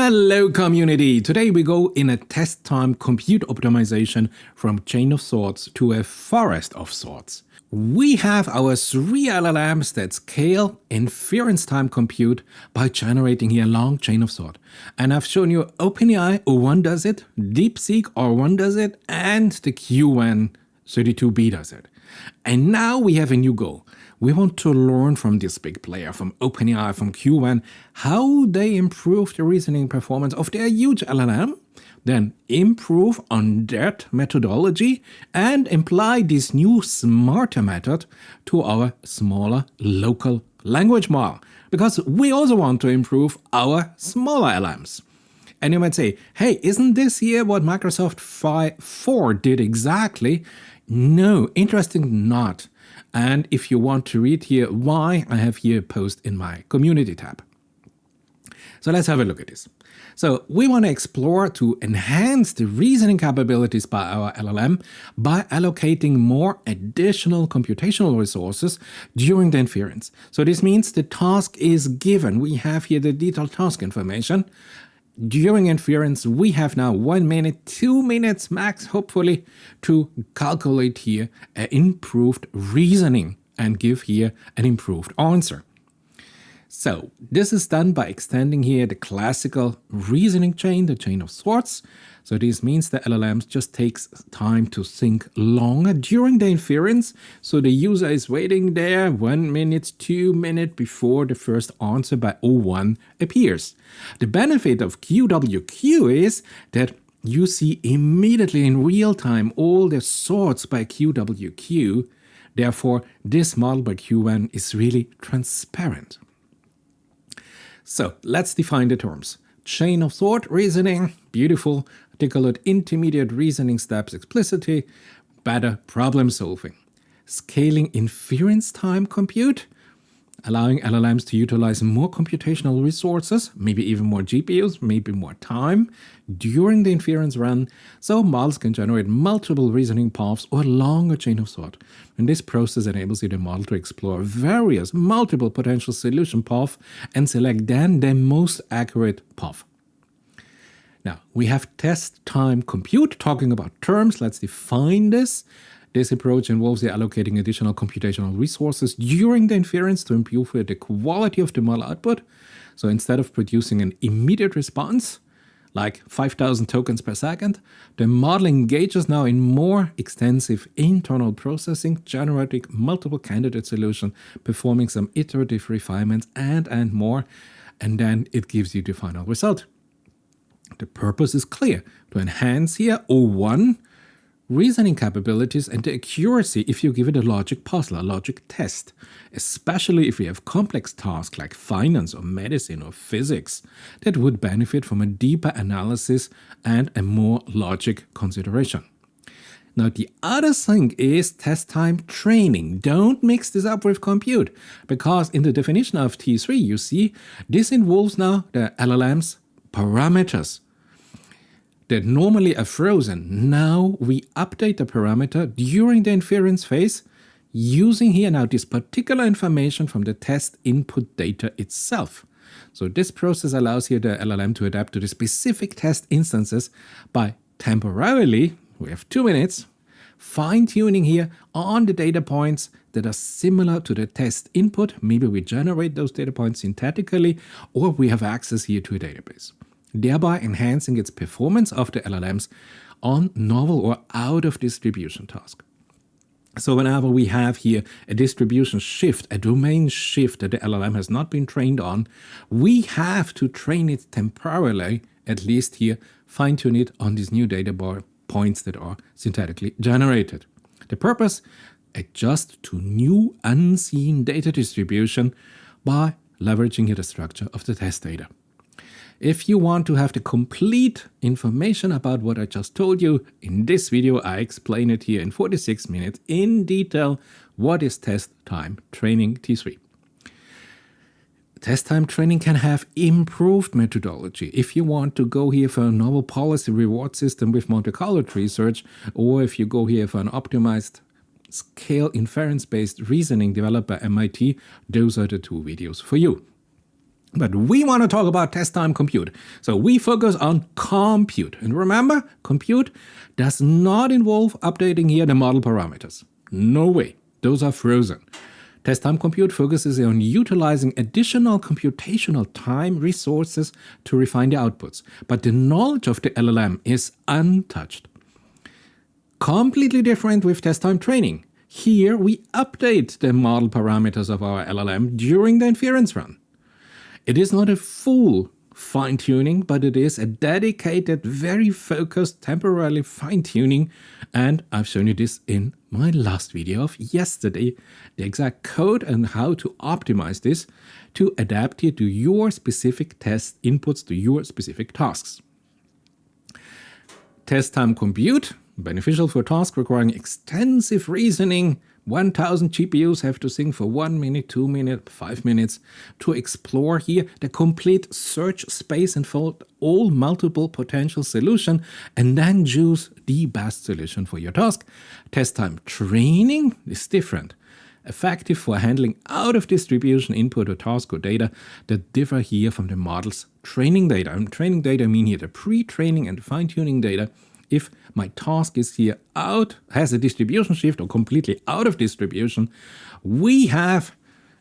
Hello community! Today we go in a test time compute optimization from chain of thoughts to a forest of thoughts. We have our 3 LLMs that scale inference time compute by generating here a long chain of thought. And I've shown you OpenAI O1 does it, DeepSeek R1 does it, and the Q132B does it. And now we have a new goal. We want to learn from this big player, from OpenAI, from Q1, how they improve the reasoning performance of their huge LLM, then improve on that methodology and apply this new smarter method to our smaller local language model. Because we also want to improve our smaller LLMs. And you might say, hey, isn't this here what Microsoft 4 did exactly? No, interesting not. And if you want to read here why, I have here a post in my community tab. So let's have a look at this. So we want to explore to enhance the reasoning capabilities by our LLM by allocating more additional computational resources during the inference. So this means the task is given. We have here the detailed task information. During inference, we have now 1 minute, 2 minutes max, hopefully, to calculate here an improved reasoning and give here an improved answer. So this is done by extending here the classical reasoning chain, the chain of thoughts. So this means the LLMs just takes time to think longer during the inference. So the user is waiting there 1 minute, 2 minutes before the first answer by O1 appears. The benefit of QWQ is that you see immediately in real time all the thoughts by QWQ. Therefore, this model by Q1 is really transparent. So let's define the terms. Chain of thought reasoning, beautiful, articulate intermediate reasoning steps explicitly, better problem solving. Scaling inference time compute, allowing LLMs to utilize more computational resources, maybe even more GPUs, maybe more time during the inference run, so models can generate multiple reasoning paths or longer chain of thought. And this process enables the model to explore various multiple potential solution paths and select then the most accurate path. Now, we have test time compute, talking about terms. Let's define this. This approach involves allocating additional computational resources during the inference to improve the quality of the model output. So instead of producing an immediate response, like 5,000 tokens per second, the model engages now in more extensive internal processing, generating multiple candidate solutions, performing some iterative refinements and more, and then it gives you the final result. The purpose is clear, to enhance here O1 reasoning capabilities and the accuracy if you give it a logic puzzle, a logic test, especially if we have complex tasks like finance or medicine or physics that would benefit from a deeper analysis and a more logic consideration. Now, the other thing is test time training. Don't mix this up with compute, because in the definition of T3, you see, this involves now the LLM's parameters that normally are frozen. Now we update the parameter during the inference phase using here now this particular information from the test input data itself. So this process allows here the LLM to adapt to the specific test instances by temporarily, we have 2 minutes, fine-tuning here on the data points that are similar to the test input. Maybe we generate those data points synthetically, or we have access here to a database, thereby enhancing its performance of the LLMs on novel or out of distribution task. So whenever we have here a distribution shift, a domain shift that the LLM has not been trained on, we have to train it temporarily, at least here, fine-tune it on these new data points that are synthetically generated. The purpose? Adjust to new unseen data distribution by leveraging here the structure of the test data. If you want to have the complete information about what I just told you, in this video I explain it here in 46 minutes in detail what is test time training T3. Test time training can have improved methodology. If you want to go here for a novel policy reward system with Monte Carlo tree search, or if you go here for an optimized scale inference-based reasoning developed by MIT, those are the 2 videos for you. But we want to talk about test time compute. So we focus on compute. And remember, compute does not involve updating here the model parameters. No way. Those are frozen. Test time compute focuses on utilizing additional computational time resources to refine the outputs. But the knowledge of the LLM is untouched. Completely different with test time training. Here we update the model parameters of our LLM during the inference run. It is not a full fine-tuning, but it is a dedicated, very focused, temporary fine-tuning. And I've shown you this in my last video of yesterday, the exact code and how to optimize this to adapt it to your specific test inputs, to your specific tasks. Test time compute, beneficial for tasks requiring extensive reasoning. 1000 GPUs have to think for 1 minute, 2 minutes, 5 minutes to explore here the complete search space and find all multiple potential solutions and then choose the best solution for your task. Test time training is different. Effective for handling out of distribution input or task or data that differ here from the model's training data. And training data I mean here the pre-training and fine-tuning data. If my task is here out, has a distribution shift or completely out of distribution, we have,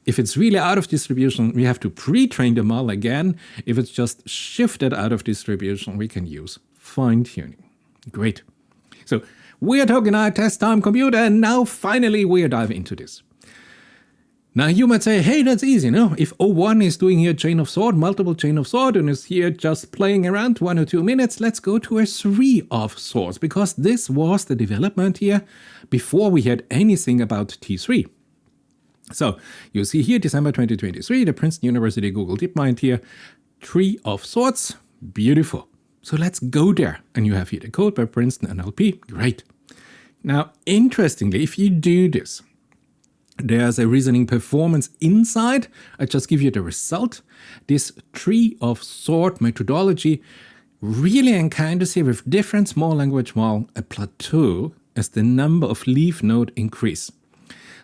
if it's really out of distribution, we have to pre-train the model again. If it's just shifted out of distribution, we can use fine-tuning. Great. So we are talking about test time compute, and now finally we are diving into this. Now you might say, hey, that's easy, no? If O1 is doing here chain of thought, multiple chain of thought, and is here just playing around 1 or 2 minutes, let's go to a 3 of thoughts, because this was the development here before we had anything about T3. So you see here, December 2023, the Princeton University Google DeepMind here, 3 of thoughts, beautiful. So let's go there. And you have here the code by Princeton NLP, great. Now, interestingly, if you do this, there's a reasoning performance inside. I just give you the result. This tree of thought methodology really encounters here with different small language model a plateau as the number of leaf node increase.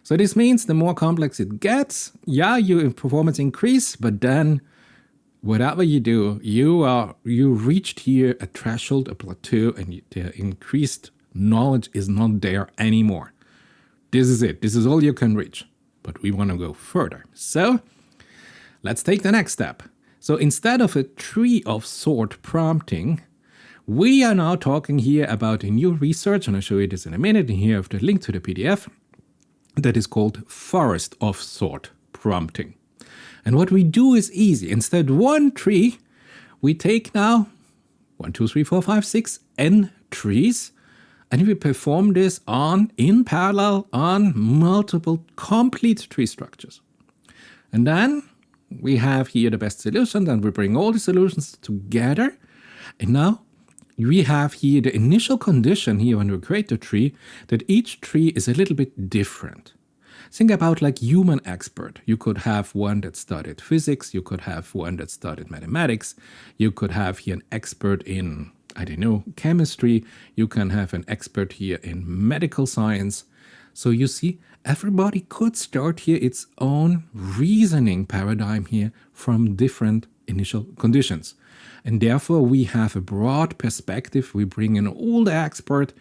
So this means the more complex it gets, yeah, your performance increase, but then whatever you do, you reached here a threshold, a plateau, and the increased knowledge is not there anymore. This is it. This is all you can reach. But we want to go further. So let's take the next step. So instead of a tree of thought prompting, we are now talking here about a new research, and I'll show you this in a minute. And here I have the link to the PDF that is called forest of thought prompting. And what we do is easy. Instead one tree, we take now 1, 2, 3, 4, 5, 6 n trees. And we perform this in parallel on multiple complete tree structures. And then we have here the best solution, and we bring all the solutions together. And now we have here the initial condition here when we create the tree, that each tree is a little bit different. Think about like human expert. You could have one that studied physics, you could have one that studied mathematics, you could have here an expert in chemistry, you can have an expert here in medical science. So you see, everybody could start here its own reasoning paradigm here from different initial conditions. And therefore we have a broad perspective, we bring in all the expert,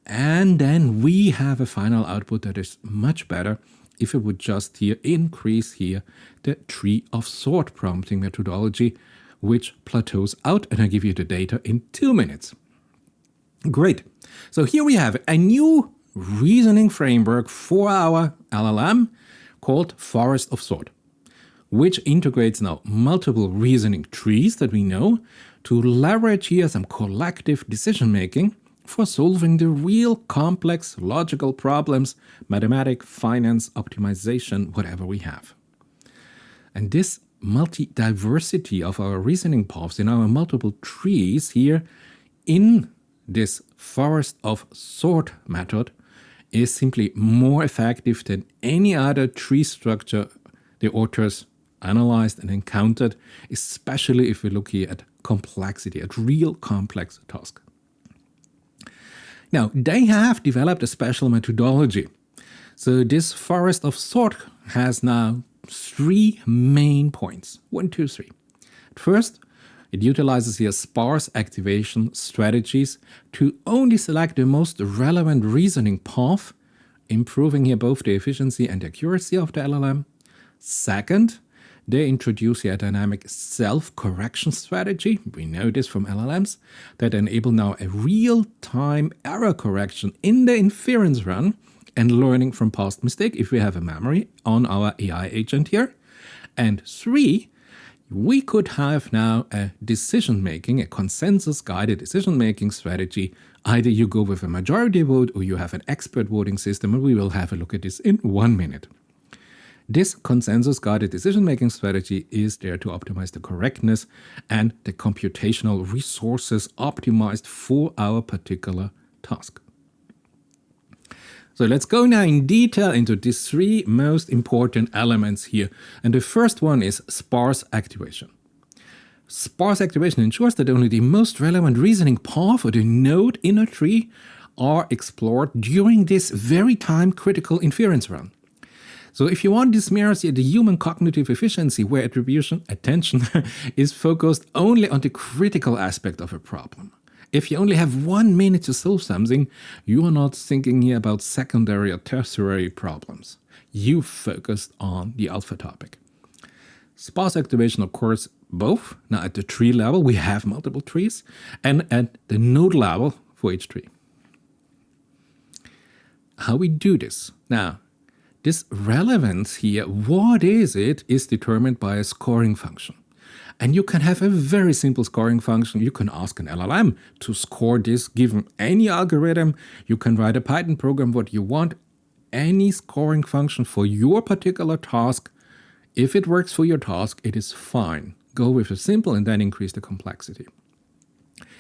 and then we have a final output that is much better if it would just here increase here the tree of thought prompting methodology, which plateaus out, and I give you the data in 2 minutes. Great. So here we have a new reasoning framework for our LLM called Forest of Thought, which integrates now multiple reasoning trees that we know to leverage here some collective decision making for solving the real complex logical problems, mathematics, finance, optimization, whatever we have. And this multi-diversity of our reasoning paths in our multiple trees here in this forest of thought method is simply more effective than any other tree structure the authors analyzed and encountered, especially if we look here at complexity, at real complex tasks. Now, they have developed a special methodology. So this forest of thought has now three main points. 1, 2, 3. First, it utilizes here sparse activation strategies to only select the most relevant reasoning path, improving here both the efficiency and accuracy of the LLM. Second, they introduce here a dynamic self-correction strategy. We know this from LLMs that enable now a real-time error correction in the inference run and learning from past mistake if we have a memory on our AI agent here. And 3, we could have now a decision-making, a consensus-guided decision-making strategy. Either you go with a majority vote or you have an expert voting system, and we will have a look at this in 1 minute. This consensus-guided decision-making strategy is there to optimize the correctness and the computational resources optimized for our particular task. So let's go now in detail into these 3 most important elements here. And the first one is sparse activation. Sparse activation ensures that only the most relevant reasoning path or the node in a tree are explored during this very time-critical inference run. So if you want, this mirrors the human cognitive efficiency where attention is focused only on the critical aspect of a problem. If you only have 1 minute to solve something, you are not thinking here about secondary or tertiary problems. You focused on the alpha topic. Sparse activation occurs both now at the tree level, we have multiple trees, and at the node level for each tree. How we do this? Now, this relevance here, what is it, is determined by a scoring function. And you can have a very simple scoring function. You can ask an LLM to score this given any algorithm. You can write a Python program, what you want, any scoring function for your particular task. If it works for your task, it is fine. Go with a simple and then increase the complexity.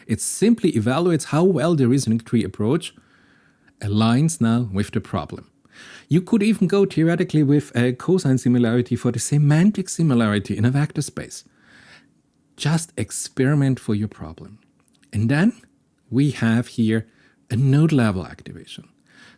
It simply evaluates how well the reasoning tree approach aligns now with the problem. You could even go theoretically with a cosine similarity for the semantic similarity in a vector space. Just experiment for your problem. And then we have here a node level activation.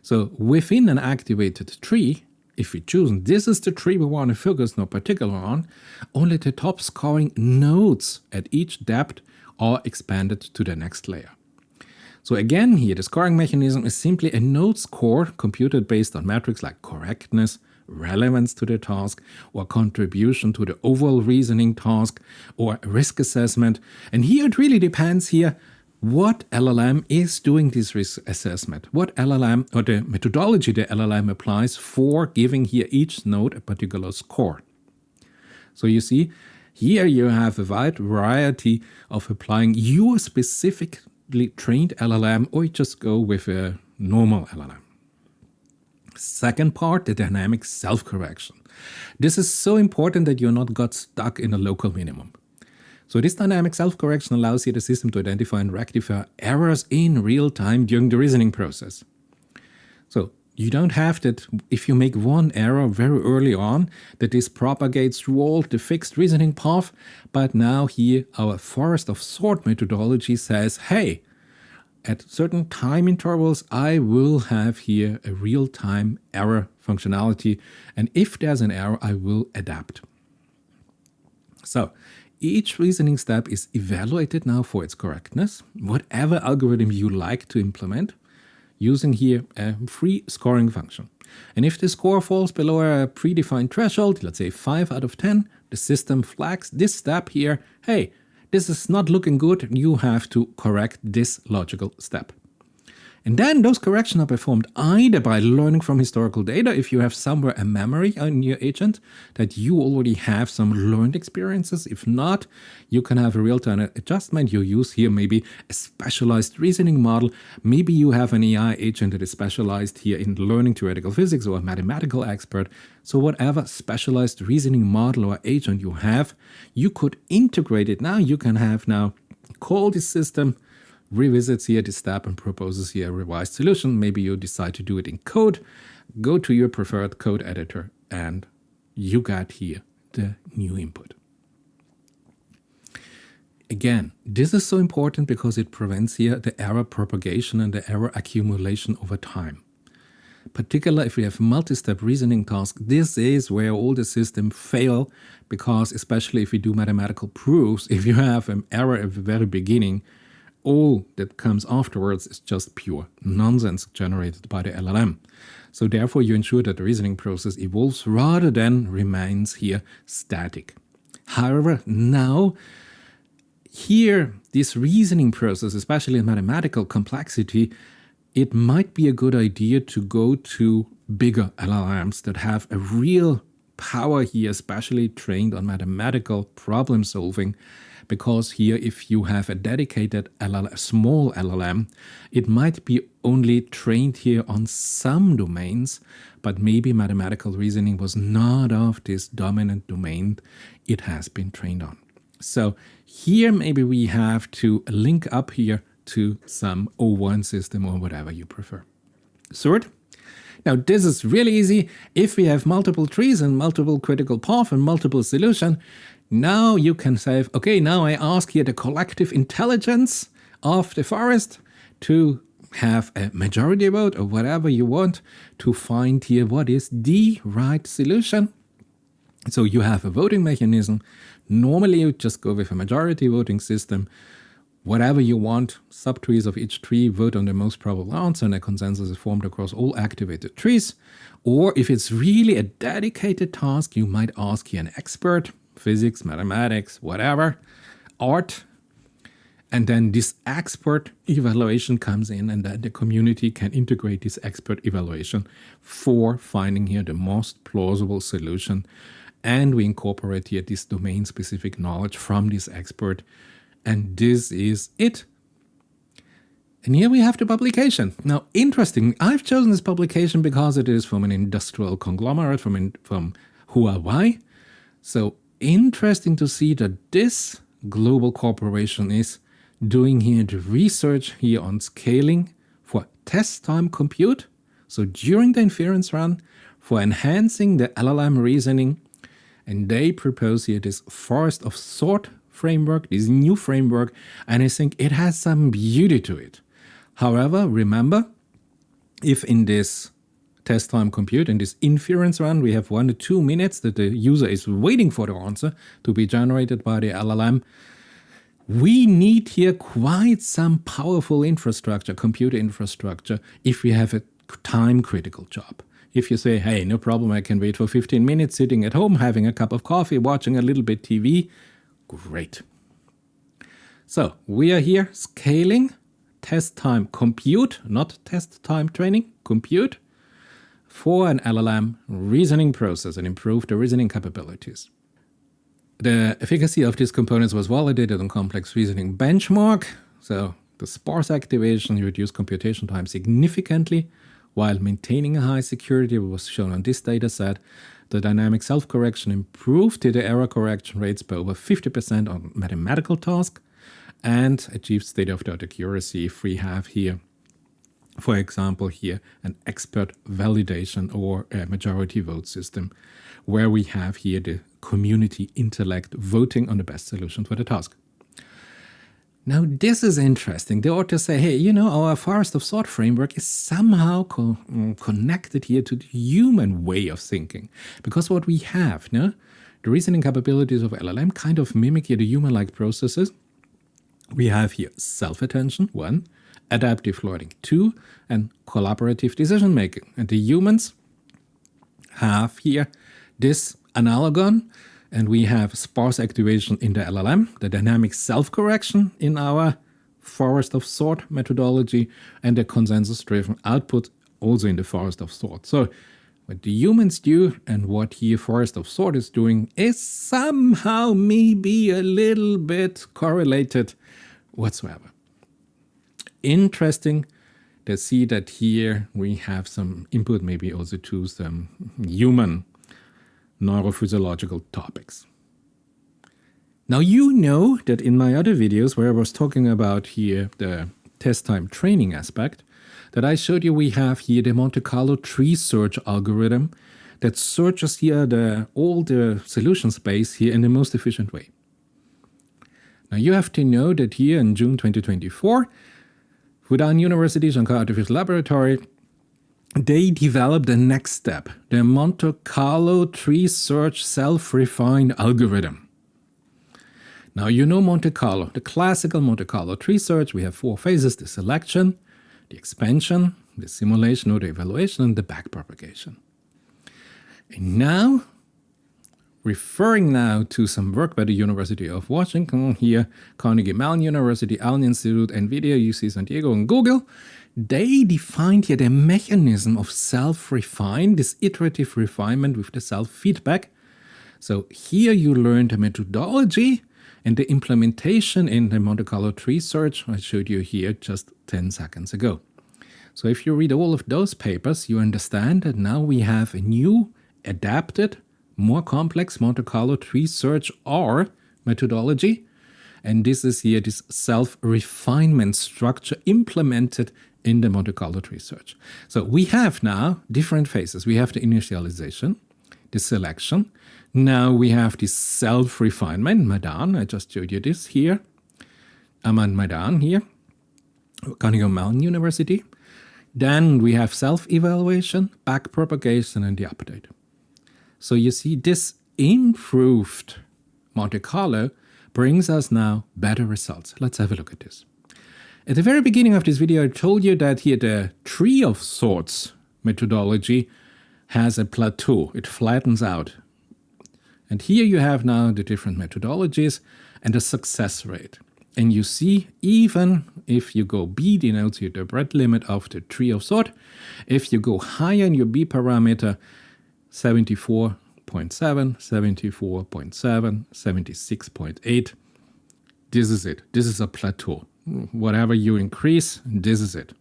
So within an activated tree, if we choose, this is the tree we want to focus no particular on, only the top scoring nodes at each depth are expanded to the next layer. So again, here the scoring mechanism is simply a node score computed based on metrics like correctness, relevance to the task, or contribution to the overall reasoning task, or risk assessment. And here it really depends here what LLM is doing this risk assessment, what LLM or the methodology the LLM applies for giving here each node a particular score. So you see, here you have a wide variety of applying your specific trained LLM, or you just go with a normal LLM. Second part, the dynamic self-correction. This is so important that you're not got stuck in a local minimum. So this dynamic self-correction allows you the system to identify and rectify errors in real time during the reasoning process. So you don't have that if you make one error very early on, that this propagates through all the fixed reasoning path. But now here our forest of sort methodology says, hey, at certain time intervals, I will have here a real-time error functionality. And if there's an error, I will adapt. So each reasoning step is evaluated now for its correctness, whatever algorithm you like to implement, using here a free scoring function. And if the score falls below a predefined threshold, let's say 5 out of 10, the system flags this step here, hey, this is not looking good, you have to correct this logical step. And then those corrections are performed either by learning from historical data, if you have somewhere a memory in your agent that you already have some learned experiences. If not, you can have a real-time adjustment. You use here maybe a specialized reasoning model. Maybe you have an AI agent that is specialized here in learning theoretical physics or a mathematical expert. So whatever specialized reasoning model or agent you have, you could integrate it now. You can have now call this system, revisits here this step and proposes here a revised solution. Maybe you decide to do it in code, go to your preferred code editor, and you got here the new input. Again, this is so important because it prevents here the error propagation and the error accumulation over time. particularly if we have multi-step reasoning tasks, this is where all the systems fail, because especially if we do mathematical proofs, if you have an error at the very beginning, all that comes afterwards is just pure nonsense generated by the LLM. So therefore you ensure that the reasoning process evolves rather than remains here static. However, now here, this reasoning process, especially in mathematical complexity, it might be a good idea to go to bigger LLMs that have a real power here, especially trained on mathematical problem solving. Because here, if you have a dedicated small LLM, it might be only trained here on some domains, but maybe mathematical reasoning was not of this dominant domain it has been trained on. So here maybe we have to link up here to some O1 system or whatever you prefer. Third, now this is really easy. If we have multiple trees and multiple critical paths and multiple solutions, now you can say, okay, now I ask here the collective intelligence of the forest to have a majority vote or whatever you want to find here what is the right solution. So you have a voting mechanism. Normally you just go with a majority voting system. Whatever you want, subtrees of each tree vote on the most probable answer and a consensus is formed across all activated trees. Or if it's really a dedicated task, you might ask here an expert, physics, mathematics, whatever, art. And then this expert evaluation comes in, and then the community can integrate this expert evaluation for finding here the most plausible solution. And we incorporate here this domain-specific knowledge from this expert. And this is it. And here we have the publication. Now, interesting, I've chosen this publication because it is from an industrial conglomerate from Huawei. So interesting to see that this global corporation is doing here the research here on scaling for test time compute. So during the inference run, for enhancing the LLM reasoning. And they propose here this forest of thought framework, this new framework, and I think it has some beauty to it. However, remember, if in this test time compute, in this inference run, we have 1 to 2 minutes that the user is waiting for the answer to be generated by the LLM, we need here quite some powerful infrastructure, computer infrastructure, if we have a time-critical job. If you say, hey, no problem, I can wait for 15 minutes sitting at home, having a cup of coffee, watching a little bit TV, great. So we are here scaling test time compute, not test time training, compute, for an LLM reasoning process and improve the reasoning capabilities. The efficacy of these components was validated on complex reasoning benchmark. So the sparse activation reduced computation time significantly, while maintaining a high security was shown on this dataset. The dynamic self-correction improved the error correction rates by over 50% on mathematical tasks and achieved state-of-the-art accuracy if we have here, for example, here an expert validation or a majority vote system, where we have here the community intellect voting on the best solution for the task. Now, this is interesting. They ought to say, hey, you know, our forest of thought framework is somehow connected here to the human way of thinking. Because what we have, the reasoning capabilities of LLM kind of mimic here the human-like processes. We have here self-attention, 1, adaptive learning, 2, and collaborative decision-making. And the humans have here this analogon, and we have sparse activation in the LLM, the dynamic self-correction in our forest of thought methodology, and the consensus-driven output also in the forest of thought. So what the humans do and what here forest of thought is doing is somehow maybe a little bit correlated whatsoever. Interesting to see that here we have some input maybe also to some human neurophysiological topics. Now you know that in my other videos where I was talking about here the test time training aspect, that I showed you we have here the Monte Carlo tree search algorithm that searches here all the solution space here in the most efficient way. Now you have to know that here in June 2024, Fudan University Shanghai Artificial Laboratory they developed the next step, the Monte Carlo tree search self-refined algorithm. Now you know Monte Carlo, the classical Monte Carlo tree search. We have 4 phases: the selection, the expansion, the simulation or the evaluation, and the backpropagation. And now, referring now to some work by the University of Washington, here, Carnegie Mellon University, Allen Institute, NVIDIA, UC San Diego, and Google, they defined here the mechanism of self-refine, this iterative refinement with the self-feedback. So here you learn the methodology and the implementation in the Monte Carlo tree search I showed you here just 10 seconds ago. So if you read all of those papers, you understand that now we have a new, adapted, more complex Monte Carlo tree search R methodology. And this is here this self-refinement structure implemented in the Monte Carlo tree search. So we have now different phases. We have the initialization, the selection. Now we have this self-refinement, Madan. I just showed you this here. Aman Madan here, Carnegie Mellon University. Then we have self-evaluation, backpropagation, and the update. So you see, this improved Monte Carlo brings us now better results. Let's have a look at this. At the very beginning of this video, I told you that here the tree of sorts methodology has a plateau. It flattens out. And here you have now the different methodologies and the success rate. And you see, even if you go B denotes here the breadth limit of the tree of sort, if you go higher in your B parameter, 74.7, 74.7, 76.8, this is it. This is a plateau. Whatever you increase, this is it.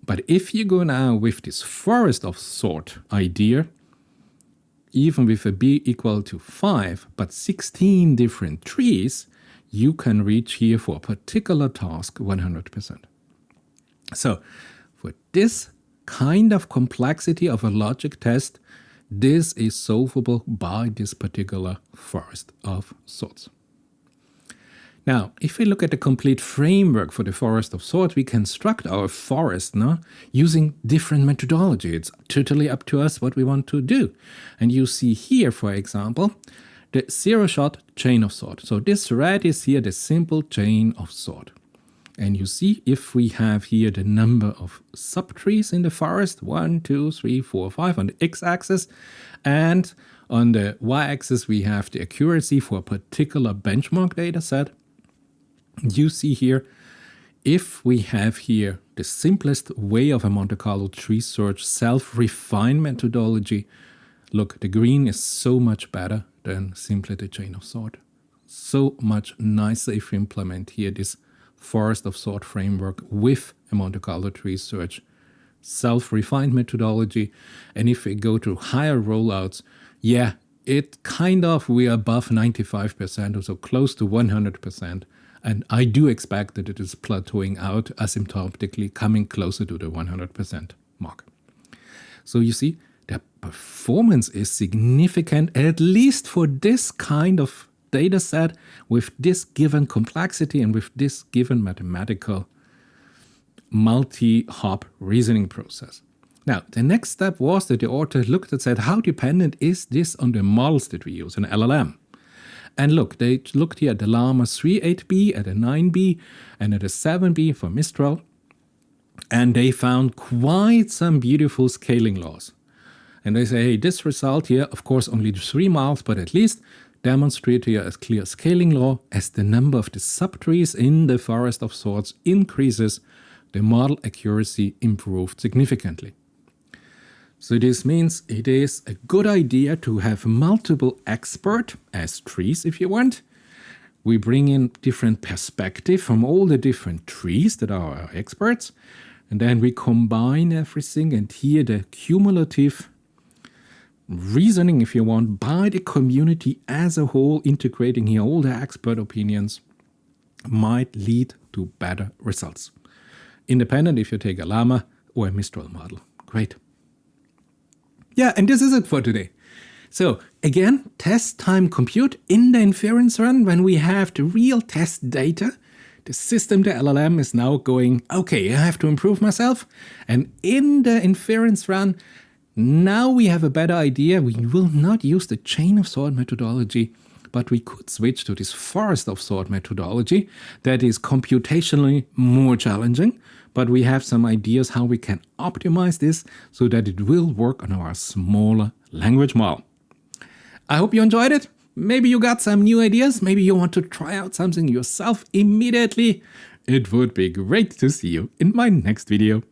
But if you go now with this forest of sort idea, even with a B equal to 5, but 16 different trees, you can reach here for a particular task 100%. So for this kind of complexity of a logic test, this is solvable by this particular forest of sorts. Now, if we look at the complete framework for the forest of sorts, we construct our forest using different methodology. It's totally up to us what we want to do. And you see here, for example, the zero-shot chain of sort. So this red is here the simple chain of sort. And you see, if we have here the number of subtrees in the forest, 1, 2, 3, 4, 5 on the x-axis, and on the y-axis we have the accuracy for a particular benchmark data set. You see here, if we have here the simplest way of a Monte Carlo tree search self-refined methodology, look, the green is so much better than simply the chain of sort. So much nicer if we implement here this forest of sort framework with a Monte Carlo tree search self-refined methodology. And if we go to higher rollouts, yeah, it kind of, we're above 95% or so, close to 100%. And I do expect that it is plateauing out asymptotically, coming closer to the 100% mark. So you see, the performance is significant, at least for this kind of data set with this given complexity and with this given mathematical multi-hop reasoning process. Now, the next step was that the author looked and said, how dependent is this on the models that we use, an LLM? And look, they looked here at the Llama 3.8b, at a 9b, and at a 7b for Mistral. And they found quite some beautiful scaling laws. And they say, hey, this result here, of course, only 3 miles, but at least demonstrate here a clear scaling law. As the number of the subtrees in the forest of sorts increases, the model accuracy improved significantly. So this means it is a good idea to have multiple experts as trees if you want. We bring in different perspective from all the different trees that are our experts. And then we combine everything, and here the cumulative reasoning, if you want, by the community as a whole, integrating here all the expert opinions, might lead to better results. Independent if you take a Llama or a Mistral model. Great. Yeah, and this is it for today. So again, test time compute in the inference run when we have the real test data. The system, the LLM, is now going, okay, I have to improve myself. And in the inference run, now we have a better idea. We will not use the chain of thought methodology, but we could switch to this forest of thought methodology that is computationally more challenging, but we have some ideas how we can optimize this so that it will work on our smaller language model. I hope you enjoyed it. Maybe you got some new ideas. Maybe you want to try out something yourself immediately. It would be great to see you in my next video.